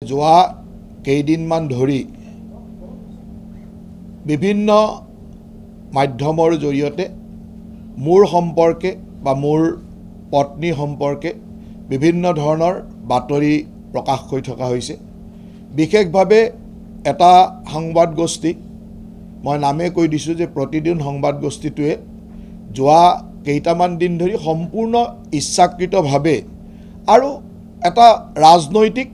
যোৱা কেইদিনমান ধৰি বিভিন্ন মাধ্যমৰ জৰিয়তে মোৰ সম্পৰ্কে বা মোৰ পত্নী সম্পৰ্কে বিভিন্ন ধৰণৰ বাতৰি প্ৰকাশ কৰি থকা হৈছে। বিশেষভাৱে এটা সংবাদ গোষ্ঠী মই নামে কৈ দিছোঁ যে প্ৰতিদিন সংবাদ গোষ্ঠীটোৱে যোৱা কেইটামান দিন ধৰি সম্পূৰ্ণ ইচ্ছাকৃতভাৱে আৰু এটা ৰাজনৈতিক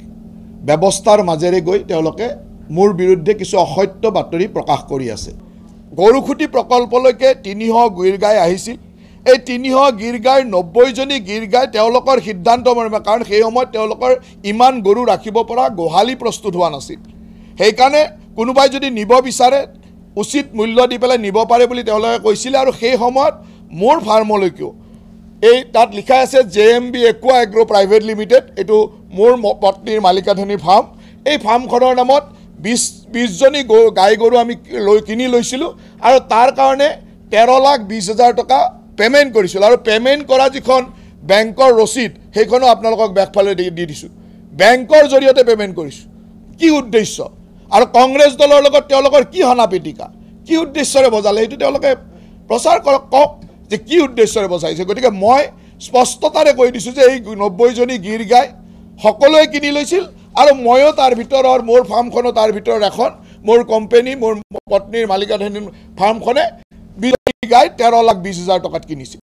ব্যৱস্থাৰ মাজেৰে গৈ তেওঁলোকে মোৰ বিৰুদ্ধে কিছু অসত্য বাতৰি প্ৰকাশ কৰি আছে। গৰুখুটি প্ৰকল্পলৈকে ৩০০ গীৰ গাই আহিছিল। এই ৩০০ গীৰ গাইৰ ৯০জনী গীৰ গাই তেওঁলোকৰ সিদ্ধান্ত মৰ্মে, কাৰণ সেই সময়ত তেওঁলোকৰ ইমান গৰু ৰাখিব পৰা গোহালি প্ৰস্তুত হোৱা নাছিল। সেইকাৰণে কোনোবাই যদি নিব বিচাৰে উচিত মূল্য দি পেলাই নিব পাৰে বুলি তেওঁলোকে কৈছিলে। আৰু সেই সময়ত মোৰ ফাৰ্মলৈকেও এই তাত লিখা আছে JMB একুৱা এগ্ৰ প্ৰাইভেট লিমিটেড, এইটো মোৰ পত্নীৰ মালিকাধীন ফাৰ্ম। এই ফাৰ্মখনৰ নামত ২০জনী গাই গৰু আমি কিনি লৈছিলোঁ আৰু তাৰ কাৰণে ১৩,২০,০০০ টকা পে'মেণ্ট কৰিছিলোঁ। আৰু পে'মেণ্ট কৰা যিখন বেংকৰ ৰচিদ সেইখনো আপোনালোকক বেকফালে দি দিছোঁ। বেংকৰ জৰিয়তে পে'মেণ্ট কৰিছোঁ। কি উদ্দেশ্য? আৰু কংগ্ৰেছ দলৰ লগত তেওঁলোকৰ কি হনা পিটিকা, কি উদ্দেশ্যৰে বজালে সেইটো তেওঁলোকে প্ৰচাৰ কৰক, কওক যে কি উদ্দেশ্যৰে বজাইছে। গতিকে মই স্পষ্টতাৰে কৈ দিছোঁ যে এই ৯০জনী গীৰ গাই সকলোৱে কিনি লৈছিল আৰু ময়ো তাৰ ভিতৰৰ, মোৰ ফাৰ্মখনো তাৰ ভিতৰৰ এখন, মোৰ কোম্পানী, মোৰ পত্নীৰ মালিকাধীন ফাৰ্মখনে ২০ গাই ১৩,২০,০০০ টকাত কিনিছিল।